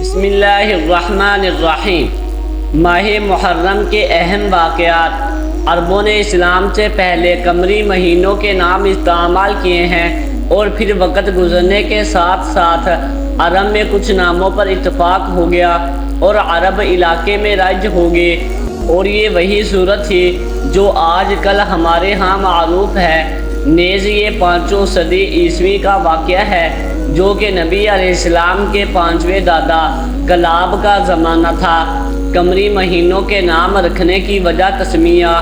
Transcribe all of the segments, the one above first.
بسم اللہ الرحمن الرحیم۔ ماہ محرم کے اہم واقعات۔ عربوں نے اسلام سے پہلے قمری مہینوں کے نام استعمال کیے ہیں اور پھر وقت گزرنے کے ساتھ ساتھ عرب میں کچھ ناموں پر اتفاق ہو گیا اور عرب علاقے میں رائج ہو گئے، اور یہ وہی صورت تھی جو آج کل ہمارے ہاں معروف ہے۔ نیز یہ 5ویں صدی عیسوی کا واقعہ ہے، جو کہ نبی علیہ السلام کے 5ویں دادا کلاب کا زمانہ تھا۔ قمری مہینوں کے نام رکھنے کی وجہ تسمیہ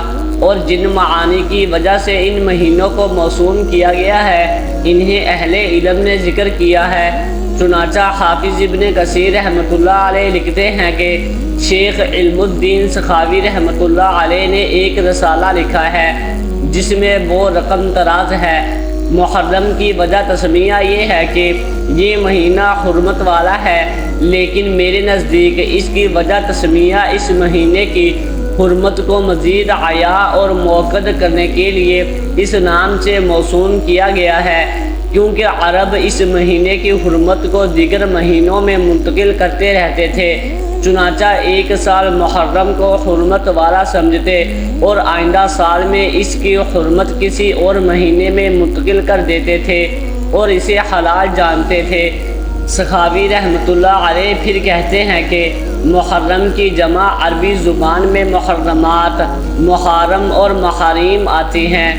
اور جن معانی کی وجہ سے ان مہینوں کو موسوم کیا گیا ہے، انہیں اہل علم نے ذکر کیا ہے۔ چنانچہ حافظ ابن کثیر رحمۃ اللہ علیہ لکھتے ہیں کہ شیخ علم الدین سخاوی رحمۃ اللہ علیہ نے ایک رسالہ لکھا ہے جس میں وہ رقم تراز ہے۔ محرم کی وجہ تسمیہ یہ ہے کہ یہ مہینہ حرمت والا ہے، لیکن میرے نزدیک اس کی وجہ تسمیہ اس مہینے کی حرمت کو مزید عیا اور موقد کرنے کے لیے اس نام سے موسوم کیا گیا ہے، کیونکہ عرب اس مہینے کی حرمت کو دیگر مہینوں میں منتقل کرتے رہتے تھے۔ چنانچہ ایک سال محرم کو حرمت والا سمجھتے اور آئندہ سال میں اس کی حرمت کسی اور مہینے میں منتقل کر دیتے تھے اور اسے حلال جانتے تھے۔ سخاوی رحمۃ اللہ علیہ پھر کہتے ہیں کہ محرم کی جمع عربی زبان میں محرمات، محارم اور محاریم آتی ہیں۔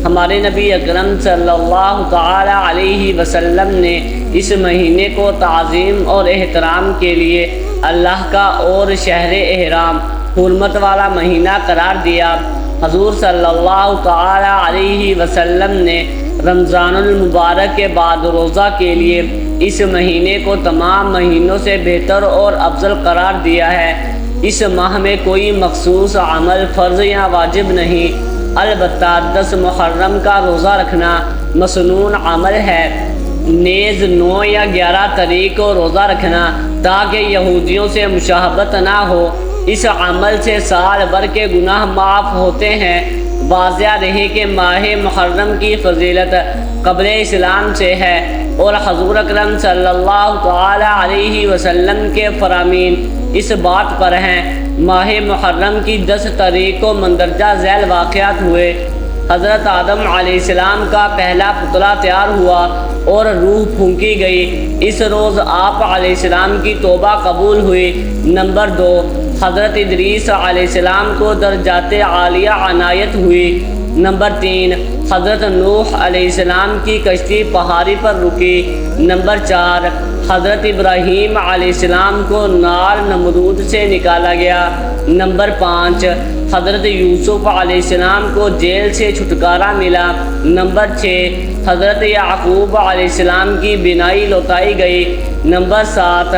ہمارے نبی اکرم صلی اللہ تعالی علیہ وسلم نے اس مہینے کو تعظیم اور احترام کے لیے اللہ کا اور شہر احرام حرمت والا مہینہ قرار دیا۔ حضور صلی اللہ تعالی علیہ وسلم نے رمضان المبارک کے بعد روزہ کے لیے اس مہینے کو تمام مہینوں سے بہتر اور افضل قرار دیا ہے۔ اس ماہ میں کوئی مخصوص عمل فرض یا واجب نہیں، البتہ 10 محرم کا روزہ رکھنا مسنون عمل ہے۔ نیز 9 یا 11 تاریخ کو روزہ رکھنا تاکہ یہودیوں سے مشابہت نہ ہو، اس عمل سے سال بھر کے گناہ معاف ہوتے ہیں۔ واضح رہے کہ ماہ محرم کی فضیلت قبل اسلام سے ہے اور حضور اکرم صلی اللہ تعالی علیہ وسلم کے فرامین اس بات پر ہیں۔ ماہ محرم کی 10 تاریخ کو مندرجہ ذیل واقعات ہوئے۔ حضرت آدم علیہ السلام کا پہلا پتلا تیار ہوا اور روح پھونکی گئی۔ اس روز آپ علیہ السلام کی توبہ قبول ہوئی۔ نمبر 2، حضرت ادریس علیہ السلام کو درجات عالیہ عنایت ہوئی۔ نمبر 3، حضرت نوح علیہ السلام کی کشتی پہاڑی پر رکی۔ نمبر 4، حضرت ابراہیم علیہ السلام کو نار نمرود سے نکالا گیا۔ نمبر 5، حضرت یوسف علیہ السلام کو جیل سے چھٹکارا ملا۔ نمبر 6، حضرت یعقوب علیہ السلام کی بینائی لوٹائی گئی۔ نمبر 7،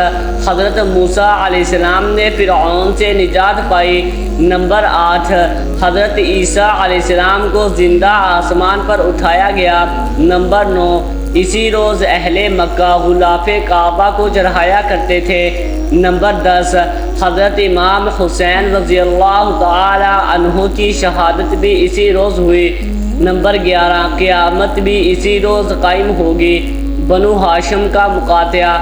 حضرت موسیٰ علیہ السلام نے فرعون سے نجات پائی۔ نمبر 8، حضرت عیسیٰ علیہ السلام کو زندہ آسمان پر اٹھایا گیا۔ نمبر 9، اسی روز اہل مکہ غلاف کعبہ کو چڑھایا کرتے تھے۔ نمبر 10، حضرت امام حسین رضی اللہ تعالی عنہ کی شہادت بھی اسی روز ہوئی۔ نمبر 11، قیامت بھی اسی روز قائم ہوگی۔ بنو ہاشم کا مقاطعہ۔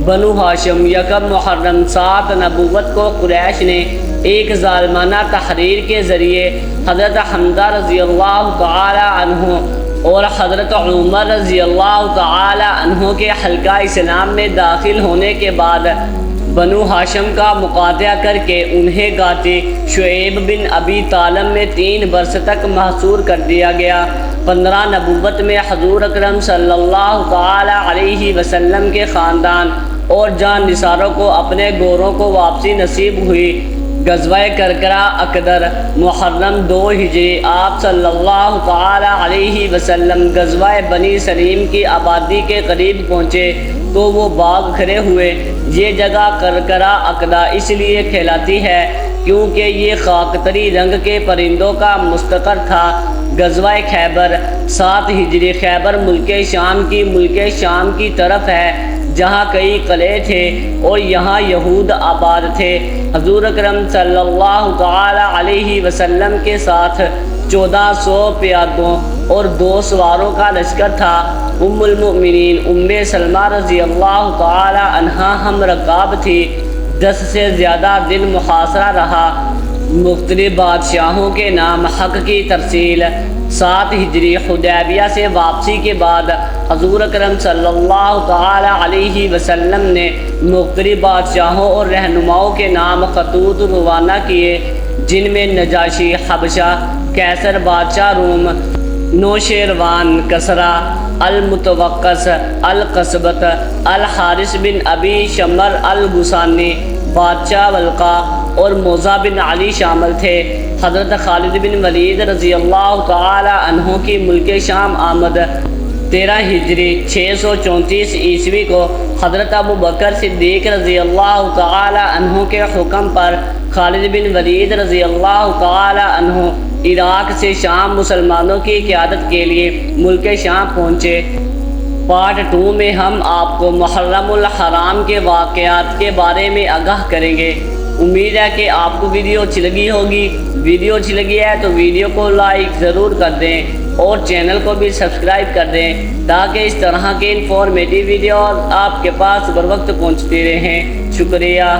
بنو ہاشم یکم محرم 7 نبوت کو قریش نے ایک ظالمانہ تحریر کے ذریعے حضرت حمزہ رضی اللہ تعالی عنہ اور حضرت عمر رضی اللہ تعالی عنہ کے حلقہ اسلام میں داخل ہونے کے بعد بنو ہاشم کا مقاطعہ کر کے انہیں قاطع شعیب بن ابی طالب میں 3 برس تک محصور کر دیا گیا۔ 15 نبوت میں حضور اکرم صلی اللہ تعالی علیہ وسلم کے خاندان اور جان نثاروں کو اپنے گوروں کو واپسی نصیب ہوئی۔ غزوہ کرکرہ اکدر محرم 2 ہجری آپ صلی اللہ تعالی علیہ وسلم غزوہ بنی سلیم کی آبادی کے قریب پہنچے تو وہ باغ کھڑے ہوئے۔ یہ جگہ کرکرہ اکدہ اس لیے کہلاتی ہے کیونکہ یہ خاکتری رنگ کے پرندوں کا مستقر تھا۔ غزوہ خیبر 7 ہجری خیبر ملک شام کی طرف ہے، جہاں کئی قلعے تھے اور یہاں یہود آباد تھے۔ حضور اکرم صلی اللہ تعالی علیہ وسلم کے ساتھ 1400 پیادوں اور 2 سواروں کا لشکر تھا۔ ام المؤمنین ام سلمہ رضی اللہ تعالی عنہا ہم رکاب تھی۔ 10 سے زیادہ دن محاصرہ رہا۔ مختلف بادشاہوں کے نام حق کی ترسیل۔ 7 ہجری حدیبیہ سے واپسی کے بعد حضور اکرم صلی اللہ تعالی علیہ وسلم نے مختلف بادشاہوں اور رہنماؤں کے نام خطوط روانہ کیے، جن میں نجاشی حبشہ، قیصر بادشاہ روم، نوشیروان کسریٰ، المتوقس القصبۃ، الحارث بن ابی شمر الغسانی، بادشاہ ولقا اور موزہ بن علی شامل تھے۔ حضرت خالد بن ولید رضی اللہ تعالی عنہ کی ملک شام آمد 13 ہجری 634 عیسوی کو حضرت ابو بکر صدیق رضی اللہ تعالی عنہ کے حکم پر خالد بن ولید رضی اللہ تعالی عنہ عراق سے شام مسلمانوں کی قیادت کے لیے ملک شام پہنچے۔ پارٹ 2 میں ہم آپ کو محرم الحرام کے واقعات کے بارے میں آگاہ کریں گے۔ امید ہے کہ آپ کو ویڈیو اچھی لگی ہوگی۔ ویڈیو اچھی لگی ہے تو ویڈیو کو لائک ضرور کر دیں اور چینل کو بھی سبسکرائب کر دیں تاکہ اس طرح کے انفارمیٹیو ویڈیو آپ کے پاس بر وقت پہنچتی رہیں۔ شکریہ۔